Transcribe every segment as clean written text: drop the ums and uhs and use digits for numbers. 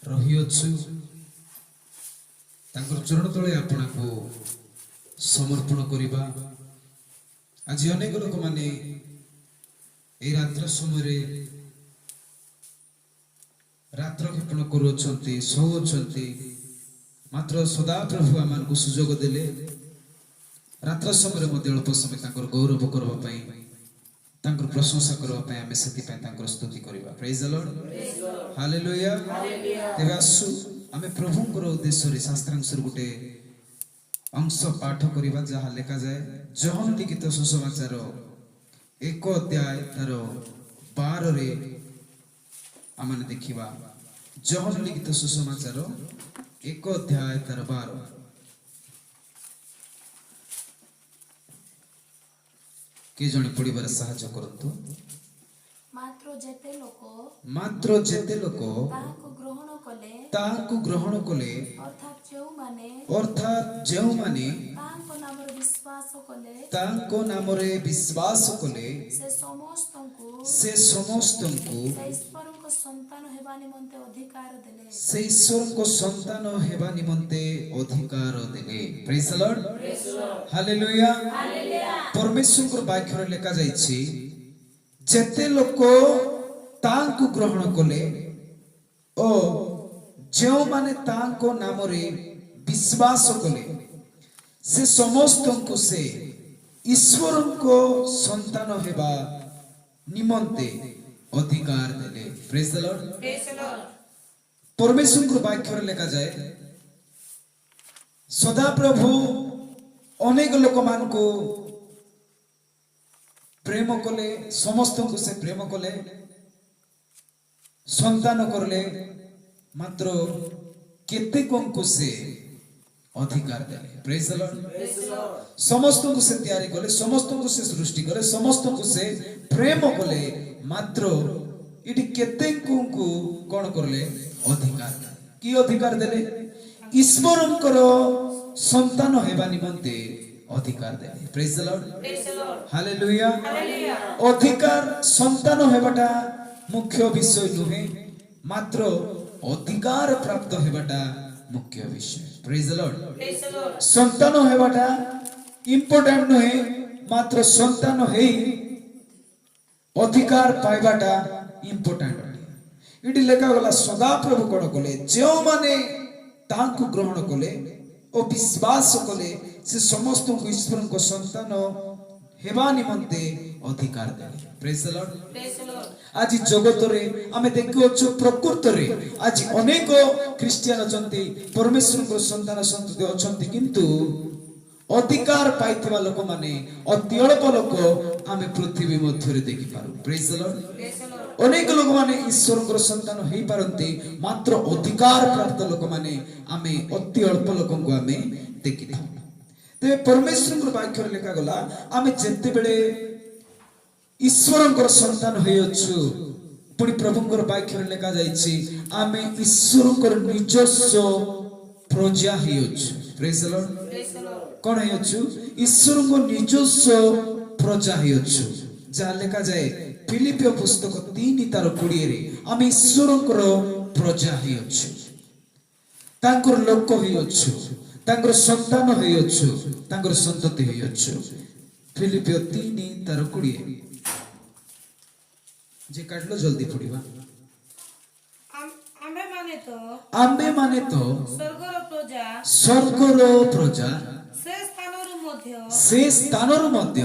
रहीअछु तांकर चरण तले आपण को समर्पण करिबा। आज अनेक लोक माने ए रात्र समय रात्र क्षेपण करुछंती सोउछंती मात्र सदा प्रभु आमान को सुजोग देले रात्र समय मध्ये अल्प समय तांकर गौरव करबा पई तांकर प्रशंसा करबा पई आमे सेति पई तांकर स्तुति करिबा। Praise the Lord, hallelujah. तेबे आसु आमे प्रभुंकर उद्देश्य रे शास्त्रांशर गुटे अंश पाठ करिबा जहा लेखा जाय जहन लिखित सुसमाचार 1 अध्याय तार 12 रे आमने देखिबा। जहन लिखित सुसमाचार 1 अध्याय तार 12 के जणी पढिबार सहायता करंतु। मात्र जेते लोक ताहाको ग्रहण कले अर्थात जेउ माने तांको नामरे विश्वास कले से समस्तंकु से ईश्वरको संतान हेबा निमंते अधिकार देले। Praise the Lord, hallelujah. परमेश्वरको वाक्य लेखा जाइछि जेते लोक तांको ग्रहण कले ओ जेउ माने तांको नामरे विश्वास कले से समस्तंकु से ईश्वरको संतान हेबा निमंते अधिकार देले। Praise the Lord. परमेश्वरको वाक्य लेखा जाए सदा प्रभु अनेक लोक मान को प्रेम कले समस्त को से प्रेम कले संतान करले मात्र केते को से अधिकार देले। Praise the Lord. समस्त को से तैयारी कले समस्त को से सृष्टि कले समस्त को से प्रेम कले मात्र इटी केते को कोन करले अधिकार की अधिकार देले ईश्वरंकर संतान हेबा निमंते अधिकार देले। Praise the Lord, hallelujah. अधिकार संतान हेबाटा मुख्य विषय नुहे मात्र अधिकार प्राप्त हेबाटा मुख्य विषय। Praise the Lord. संतान हेबाटा इंपोर्टेंट नुहे मात्र संतान हेई अधिकार पाइबाटा इंपोर्टेंट। इटी लेखा गला सदा प्रभु कोन कले जो माने तांको ग्रहण कले ओ विश्वास कले से समस्त को ईश्वर को संतान हेबा निमंते अधिकार देले। Praise the Lord. आज जगत रे आमे देखियो प्रकृत रे आज अनेक क्रिश्चियन अछंती परमेश्वर को संतान संतति अछंती किंतु अधिकार पाइथिबा लोक माने अति अल्प लोक आमे पृथ्वी मध्य रे देखि पारु। Praise the Lord. अनेक लोक माने ईश्वर को संतान हेई पारंती मात्र अधिकार प्राप्त लोक माने आमे अति अल्प लोक को आमे देखि था। ते परमेश्वर को वाक्य लेखा गला आमे जेते बेले ईश्वर को संतान हेयछु पुनी प्रभु को वाक्य लेखा जाईछि आमे ईश्वर को निजस्व प्रजा हेयछु। Praise the lord. कोन हेयछु ईश्वर को निजस्व प्रजा हेयछु जा लेखा जाए फिलिपियो पुस्तक 3 तार 20 रे आमे ईश्वर को प्रजा हेयछु तांकर लोक हेयछु तांकर संतान हेयछु तांकर संतति हेयछु। फिलिपियो 3 तार 20 जे काटलो जल्दी पढ़िबा। आम्बे माने तो स्वर्गर प्रजा से स्थानर मध्य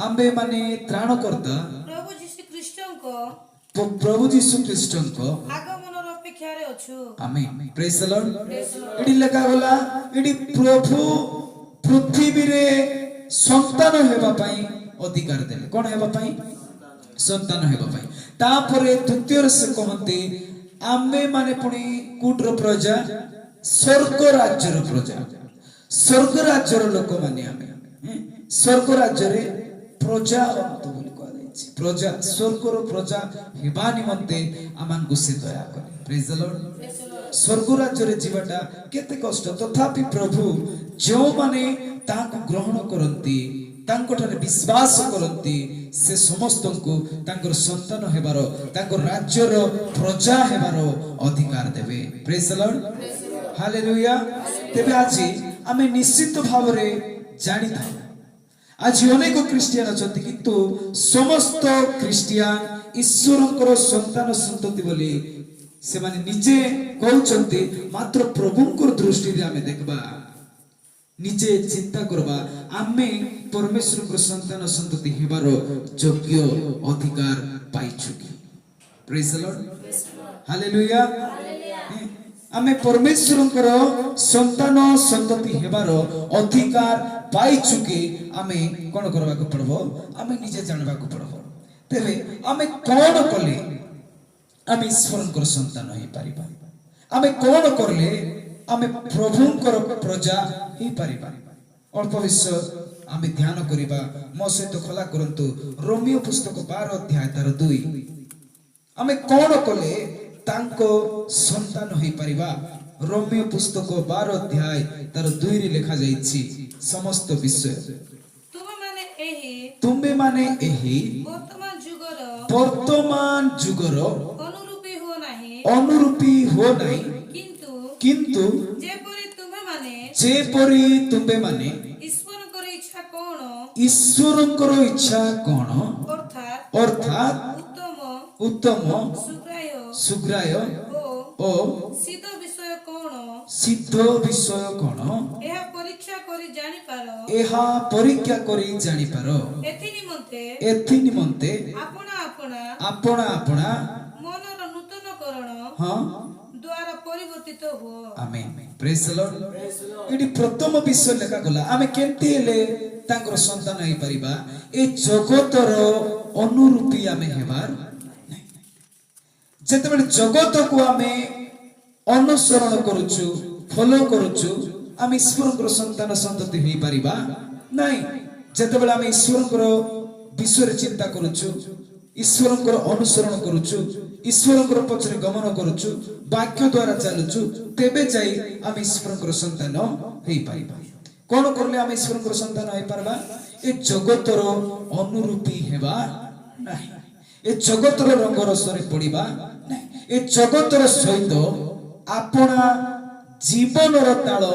आम्बे माने त्राणकर्ता प्रभु जीशु ख्रीष्ट को आगमनर अपेक्षा रे अछु। आमेन। Praise the lord. एडी लेखा गला एडी प्रभु पृथ्वी रे संतान हेबा पई अधिकार देले। कोन हेबा पई संतान हेबा पई तापरे द्वितीय से कहंती आम्बे माने पुनी कुटर प्रजा स्वर्ग राज्यर प्रजा स्वर्ग राज्यर लोक माने आमे स्वर्ग राज्य रे प्रजा तो बोली कह दैछि प्रजा स्वर्गर प्रजा हेबा निमंते आमान को से दया करे। Praise the Lord. स्वर्ग राज्य रे जीवाटा केते कष्ट तथापि प्रभु जो माने ताको ग्रहण करंती तांको ठारे विश्वास करंती से समस्त को तांकर संतान हेबार तांकर राज्यर प्रजा हेबार अधिकार देवे प्रेज द लॉर्ड हालेलुया तेबे आज आमे निश्चित भाव रे जानि था आज अनेक क्रिस्टियान अछंती किंतु समस्त क्रिस्टियान ईश्वरंकर संतान संतति बोली से माने निजे कहउछंती मात्र प्रभुंकर दृष्टि रे आमे देखबा निजे चिंता करबा आमे परमेश्वर संतान संतति हेबार योग्य अधिकार पाइछु की प्रेज द लॉर्ड हालेलुया आमे परमेश्वर संतान संतति हेबार अधिकार पाइछु की आमे कोन करबा को पड़बो आमे निजे जानबा को पड़बो तेबे आमे कोन कले आमे ईश्वरंकर संतान होई परिबा आमे कोन करले आमे प्रभुंकर प्रजा होई परिबा अल्प विषय आमे ध्यान करिबा मो सहित खला करंतु रोमियो पुस्तक 12 अध्याय तार 2 आमे कोन कले तांको संतान होई परिबा रोमियो पुस्तक 12 अध्याय तार 2 रे लिखा जाईछि समस्त विषय तुम्बे माने एही वर्तमान जुगर अनुरूपी हो नाही किंतु जेपरी तुम्बे माने ईश्वरंकर इच्छा कोन अर्थात उत्तम सुग्राय ओ सिद्ध विषय कोन एहा परीक्षा करी जानि पारो एथि निमंते आपना मनर नूतनकरण हां द्वारा परिवर्तित हो आमेन प्रेज द लॉर्ड एडी प्रथम विषय लेखा गला आमे केंती हेले तांकर संतान होई परिबा ए जगतर अनुरूपी आमे हेबार नै जेतेबेले जगत को आमे अनुसरण करूछु फॉलो करूछु आमे ईश्वरकर संतान संतति होई परिबा नै जेतेबेले आमे ईश्वरकर विषय चिंता करूछु ईश्वरकर अनुसरण करूछु ईश्वरकर पछरे गमन करूछु वाक्य द्वारा चलुछु तेबे जाई आमे ईश्वरकर संतान होई परिबा कोन करले आमे ईश्वरकर संतान होई परबा ए जगतर अनुरूपी हेबा नाही ए जगतर रंग रसरे पडिबा नाही ए जगतर सहित आपना जीवनर ताल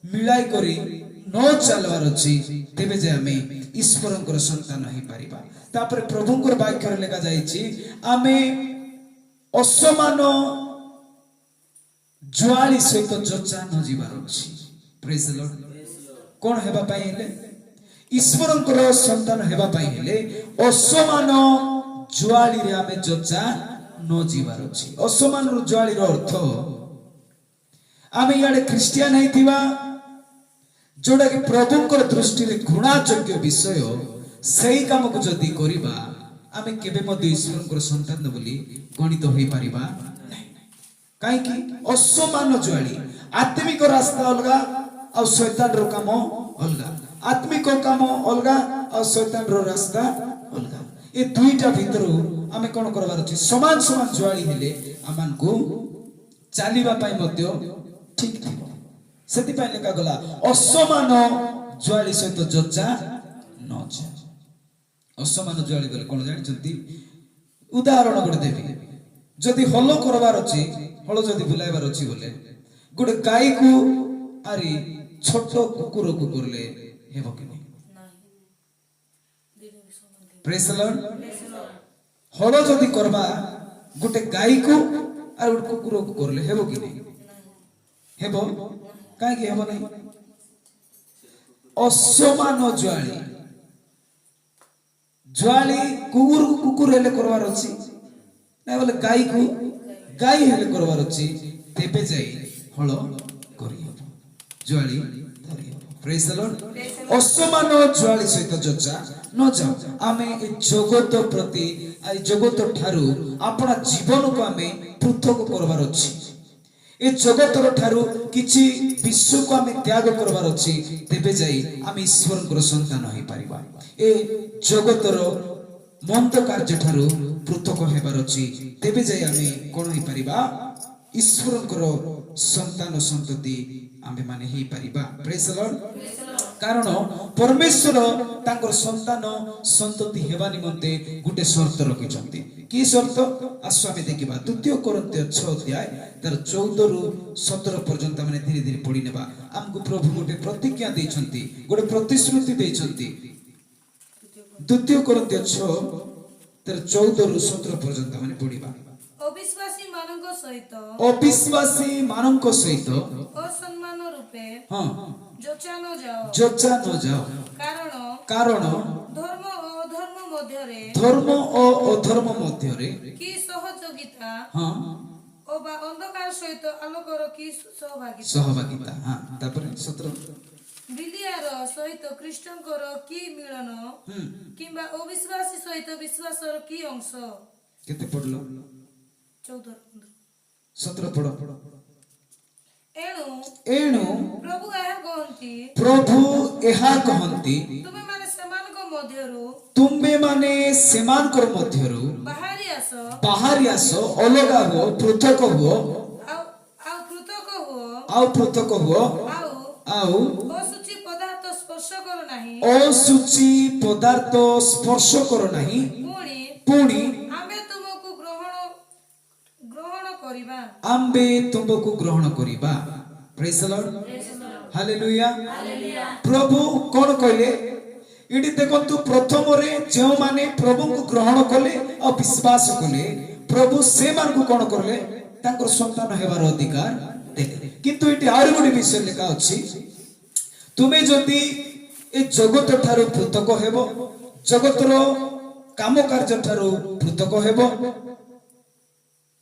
मिलाई करी न चलवार अछि तेबे जे आमे ईश्वरंकर संतान होई परिबा तापर प्रभुंकर वाक्य रे लेखा जाईछि आमे असमान ज्वाली सहित जचा न जीवार अछि प्रेज द लॉर्ड कोन हेबा पई हेले ईश्वरंकर संतान हेबा पई हेले असमान ज्वाली रे आमे जचा न जीवार अछि असमान ज्वाली रो अर्थ आमे याडे क्रिश्चियन हेतिबा जोड़ा कि प्रभुंकर दृष्टि रे घृणा योग्य विषय सही काम को जदी करिबा आमे केबे मध्ये ईश्वरंकर संतान बोली गणित होई परिबा नै काई कि असमान ज्वाली आत्मिक रास्ता अलगा और शैतान रो काम अलगा आत्मिक काम अलगा और शैतान रो रास्ता अलगा ए दुईटा भितर आमे कोन करबार अछि समान समान ज्वाली हेले आमान को चालीबा पई मध्ये ठीक थिबो सेति पई लेखा गला असमान ज्वाली सहित जचा न जा असमान ज्वाली गले कोन जानि छथि उदाहरण गोटे देबी जदी हलो करबार अछि हलो जदी बुलाइबार अछि बोले गोटे गाय को आरी छोट कुकुर को करले हेबो कि नै प्रेज द लॉर्ड हलो जदी करबा गोटे गाय को आर गोटे कुकुर को करले हेबो कि नै हेबो काहे कि हेबो नै असमान ज्वाली ज्वाली कुकुर हेले करवार अछि नै बोले गाय हेले करवार अछि तेबे जाई हलो करी हेबो ज्वाली धरि हेबो प्रेज द लॉर्ड असमान ज्वाली सहित जचा न जाओ आमे ए जगत प्रति आ जगत ठारू अपना जीवन को आमे पृथक करवार अछि ए जगतर ठारू किछि विश्व को आमे त्याग करवार अछि तेबे जाई आमे ईश्वरकर संतान होई परिबा ए जगतर मंद कार्य ठारू पृथक हेबार अछि तेबे जाई आमे कोन होई परिबा ईश्वरकर संतान संतति आमे माने हेई परिबा प्रेज द लॉर्ड କାରଣ ପରମେଶ୍ୱର ତାଙ୍କର ସନ୍ତାନ ସନ୍ତତି ହେବା ନିମନ୍ତେ ଗୋଟେ ସର୍ତ୍ତ ରଖିଛନ୍ତି। କି ସର୍ତ୍ତ? ଆସ ଆମେ ଦେଖିବା ଦ୍ୱିତୀୟ କୋରିନ୍ଥୀୟ 6 ଅଧ୍ୟାୟ ତାର 14 ରୁ 17 ପର୍ଯ୍ୟନ୍ତ ଆମେ ଧୀରେ ଧୀରେ ପଢି ନେବା। ଆମକୁ ପ୍ରଭୁ ଗୋଟେ ପ୍ରତିଜ୍ଞା ଦେଇଛନ୍ତି, ଗୋଟେ ପ୍ରତିଶ୍ରୁତି ଦେଇଛନ୍ତି। ଦ୍ୱିତୀୟ କୋରିନ୍ଥୀୟ 6 ତାର 14 ରୁ 17 ପର୍ଯ୍ୟନ୍ତ ଆମେ ପଢିବା। ଅବିଶ୍ୱାସୀ ମାନଙ୍କ ସହିତ ଅବିଶ୍ୱାସୀ ମାନଙ୍କ ସହିତ ଅସମ୍ମାନ ରୂପେ ହଁ ଯୋଚା ନ ଯାଅ, ଯୋଚା ନ ଯାଅ, କାରଣ ଧର୍ମ ଓ ଅଧର୍ମ ମଧ୍ୟରେ ଧର୍ମ ଓ ଅଧର୍ମ ମଧ୍ୟରେ କି ସହଯୋଗିତା ହଁ ବା ଅନ୍ଧକାର ସହିତ ଆଲୋକର କି ସହଭାଗିତା, ସହଭାଗିତା। ହଁ ତାପରେ 17 ବିଲିଆର ସହିତ ଖ୍ରୀଷ୍ଟଙ୍କର କି ମିଳନ, କିମ୍ବା ଅବିଶ୍ୱାସୀ ସହିତ ବିଶ୍ୱାସର କି ଅଂଶ। କେତେ ପଢିଲ? 14। 17 ପଢ। ଏଣୁ ପ୍ରଭୁ ଏହା କହନ୍ତି, ପ୍ରଭୁ ଏହା କହନ୍ତି, ତୁମେମାନେ ସେମାନଙ୍କ ମଧ୍ୟରୁ ସେମାନଙ୍କର ମଧ୍ୟରୁ ବାହାରି ଆସ, ଅଲଗା ହୁଅ, ପୃଥକ ହୁଅ, ଆଉ ପୃଥକ ହୁଅ, ଆଉ ଅଶୁଚି ପଦାର୍ଥ ସ୍ପର୍ଶ କର ନାହିଁ, ଅଶୁଚି ପଦାର୍ଥ ସ୍ପର୍ଶ କର ନାହିଁ, ପୁଣି ଆମ୍ଭେ ତୁମକୁ ଗ୍ରହଣ କରିବା। ପ୍ରେଜ୍ ଦ ଲର୍ଡ, ହାଲେଲୁୟା। ପ୍ରଭୁ କଣ କହିଲେ ଏଠି ଦେଖନ୍ତୁ, ପ୍ରଥମରେ ଯେଉଁମାନେ ପ୍ରଭୁଙ୍କୁ ଗ୍ରହଣ କଲେ ଆଉ ବିଶ୍ୱାସ କଲେ, ପ୍ରଭୁ ସେମାନଙ୍କୁ କଣ କଲେ? ତାଙ୍କର ସନ୍ତାନ ହେବାର ଅଧିକାର ଦେଲେ। କିନ୍ତୁ ଏଠି ଆହୁରି ଗୋଟେ ବିଷୟ ଲେଖା ଅଛି, ତୁମେ ଯଦି ଏ ଜଗତ ଠାରୁ ପୃଥକ ହେବ, ଜଗତର କାମ କାର୍ଯ୍ୟ ଠାରୁ ପୃଥକ ହେବ,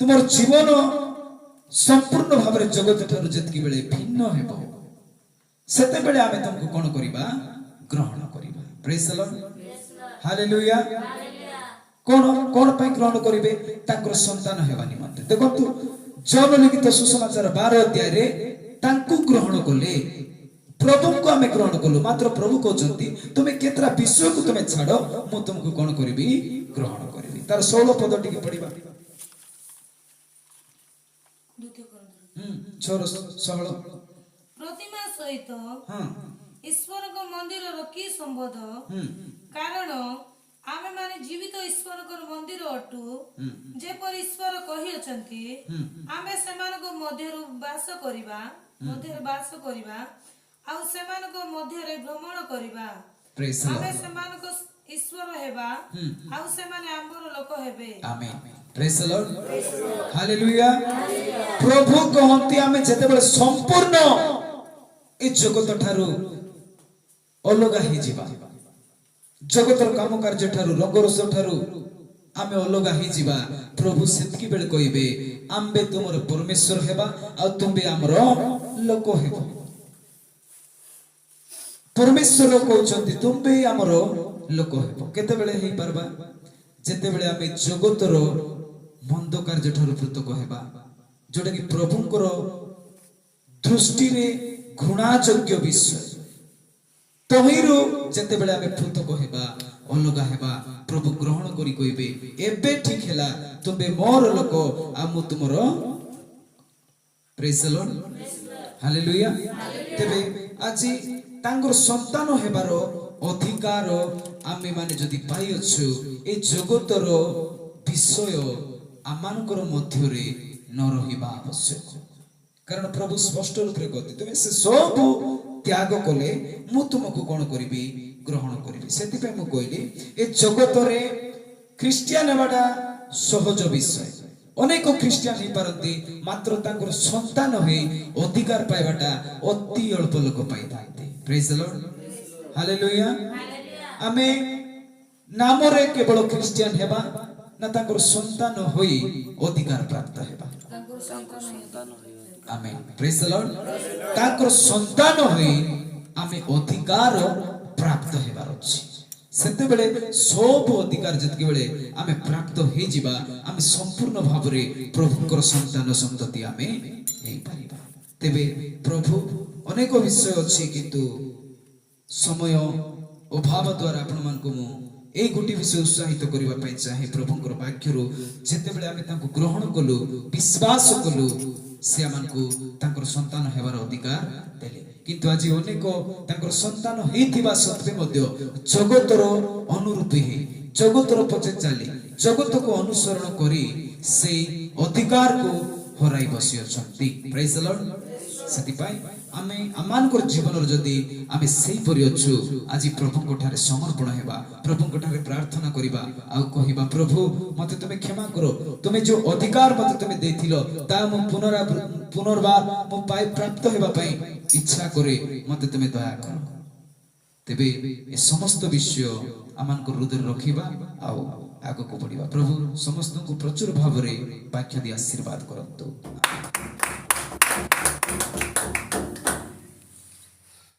ତୁମର ଜୀବନ ସମ୍ପୂର୍ଣ୍ଣ ଭାବରେ ଜଗତ ଠାରୁ ଯେତିକି ବେଳେ ଭିନ୍ନ ହେବ, ସେତେବେଳେ ଆମେ ତମକୁ କଣ କରିବା? ଗ୍ରହଣ କରିବା। ପ୍ରେଜ୍ ଦ ଲର୍ଡ, ହାଲେଲୁୟା। କଣ ପାଇଁ ଗ୍ରହଣ କରିବେ? ତାଙ୍କର ସନ୍ତାନ ହେବା ନିମନ୍ତେ। ଦେଖନ୍ତୁ ଜନ ଲିଖିତ ସୁସମାଚାର 12 ଅଧ୍ୟାୟରେ ତାଙ୍କୁ ଗ୍ରହଣ କଲେ, ପ୍ରଭୁଙ୍କୁ ଆମେ ଗ୍ରହଣ କଲୁ। ମାତ୍ର ପ୍ରଭୁ କହୁଛନ୍ତି, ତୁମେ କେତେଟା ବିଷୟକୁ ତୁମେ ଛାଡ, ମୁଁ ତୁମକୁ କଣ କରିବି? ଗ୍ରହଣ କରିବି। ତାର 16 ପଦ ଟିକେ ପଢିବା। 6:16। ପ୍ରତିମା ସହିତ ଈଶ୍ୱରଙ୍କ ମନ୍ଦିରର କି ସମ୍ବନ୍ଧ? କାରଣ ଆମେ ମାନେ ଜୀବିତ ଈଶ୍ୱରଙ୍କ ମନ୍ଦିର ଅଟୁ, ଯେପରି ଈଶ୍ୱର କହିଅଛନ୍ତି, ଆମେ ସେମାନଙ୍କ ମଧ୍ୟରେ ବାସ କରିବା ଆଉ ସେମାନଙ୍କ ମଧ୍ୟରେ ଭ୍ରମଣ କରିବା। ଆମେ ସେମାନଙ୍କ ଈଶ୍ୱର ହେବା ଆଉ ସେମାନେ ଆମର ଲୋକ ହେବେ। ଆମେନ୍। ପ୍ରେଜ୍ ଦ ଲର୍ଡ, ହାଲେଲୁୟା। ପ୍ରଭୁ କହନ୍ତି, ଆମେ ଯେତେବେଳେ ସମ୍ପୂର୍ଣ୍ଣ ଏ ଜଗତ ଠାରୁ ଅଲଗା ହେଇଯିବା, ଜଗତର କାମ କାର୍ଯ୍ୟ ଠାରୁ, ରଙ୍ଗରସ ଠାରୁ ଆମେ ଅଲଗା ହେଇଯିବା, ପ୍ରଭୁ ସେତିକି ବେଳେ କହିବେ, ଆମ୍ଭେ ତୁମର ପରମେଶ୍ୱର ହେବା ଆଉ ତୁମେ ଆମର ଲୋକ ହେବ। ପରମେଶ୍ୱର କହୁଛନ୍ତି, ତୁମେ ଆମର ଲୋକ ହେବ। କେତେବେଳେ ହେଇପାରବା? ଯେତେବେଳେ ଆମେ ଜଗତର ମନ୍ଦ କାର୍ଯ୍ୟ ଠାରୁ ପୃଥକ ହେବା, ଯୋଉଟା କି ପ୍ରଭୁଙ୍କର ଦୃଷ୍ଟିରେ ଘୃଣାଯୋଗ୍ୟ ବିଷୟ, ତହିଁରୁ ଯେତେବେଳେ ଆମେ ପୃଥକ ହେବା, ଅଲଗା ହେବା, ପ୍ରଭୁ ଗ୍ରହଣ କରି କହିବେ, ଏବେ ଠିକ ହେଲା, ତୁମେ ମୋର ଲୋକ ଆଉ ମୁଁ ତୁମର। ପ୍ରେଜ୍ ଦ ଲର୍ଡ, ହାଲେଲୁୟା। ତେବେ ଆଜି ତାଙ୍କର ସନ୍ତାନ ହେବାର ଅଧିକାର ଆମେ ମାନେ ଯଦି ପାଇଅଛୁ, ଏ ଜଗତର ବିଷୟ ଆମମାନଙ୍କର ମଧ୍ୟରେ ନ ରହିବା ଆବଶ୍ୟକ। କାରଣ ପ୍ରଭୁ ସ୍ପଷ୍ଟ ରୂପରେ କହନ୍ତି, ତୁମେ ସେ ସବୁ ତ୍ୟାଗ କଲେ ମୁଁ ତୁମକୁ କଣ କରିବି? ଗ୍ରହଣ କରିବି। ସେଥିପାଇଁ ମୁଁ କହିଲି, ଏ ଜଗତରେ ଖ୍ରୀଷ୍ଟିଆନ ହେବାଟା ସହଜ ବିଷୟ। ଅନେକ ଖ୍ରୀଷ୍ଟିଆନ ହେଇପାରନ୍ତି, ମାତ୍ର ତାଙ୍କର ସନ୍ତାନ ହେଇ ଅଧିକାର ପାଇବାଟା ଅତି ଅଳ୍ପ ଲୋକ ପାଇଥାନ୍ତି। ପ୍ରେଜ୍ ଦ ଲର୍ଡ, ହାଲେଲୁୟା। ଆମେ ନାମରେ କେବଳ ଖ୍ରୀଷ୍ଟିଆନ ହେବା ନା ତାଙ୍କର ସନ୍ତାନ ହୋଇ ଅଧିକାର ପ୍ରାପ୍ତ ହେବା? ଆମେନ୍। ପ୍ରେଜ୍ ଦ ଲର୍ଡ। ତାଙ୍କର ସନ୍ତାନ ହୋଇ ଆମେ ଅଧିକାର ପ୍ରାପ୍ତ ହେବାର ଅଛି। ସେତେବେଳେ ସବୁ ଅଧିକାର ଯେତିକି ବେଳେ ଆମେ ପ୍ରାପ୍ତ ହେଇଯିବା, ଆମେ ସମ୍ପୂର୍ଣ୍ଣ ଭାବରେ ପ୍ରଭୁଙ୍କର ସନ୍ତାନ ସନ୍ତତି ଆମେ ହେଇପାରିବା। ତେବେ ପ୍ରଭୁ ଅନେକ ବିଷୟ ଅଛି, କିନ୍ତୁ ସମୟ ଅଭାବ ଦ୍ୱାରା ଆପଣମାନଙ୍କୁ ମୁଁ এই গোটি বিষয় উৎসাহিত করিবা পাই চাহে। প্রভুଙ୍କର ବାକ୍ୟରୁ ଯେତେବେଳେ ଆମେ ତାଙ୍କୁ ଗ୍ରହଣ କଲୁ, ବିଶ୍ୱାସ କଲୁ, से आमको तांकर संतान हेबार अधिकार देले किंतु आज अनेक तांकर संतान हेतिबा सत्वे मध्य जगतर अनुरूपी हे जगतर पछे चली जगत को अनुसरण करी से अधिकार को हराई बसी अछंती प्रेज द लॉर्ड सेति पाई आमे आमानकर जीवन जदि आमे सेही परि अछु आज प्रभु को ठारे समर्पण हेबा प्रभु को ठारे प्रार्थना करिबा आ कहिबा प्रभु मते तमे क्षमा करो तमे जो अधिकार मते तमे देथिलो ता मु पुनर्बार मु पाई प्राप्त हेबा पई इच्छा करे मते तमे दया करो तेबे ए समस्त विषय आमानकर हृदय रखिबा आ आगो को बढ़िबा प्रभु समस्त को प्रचुर भाव रे वाक्य दि आशीर्वाद करंतु।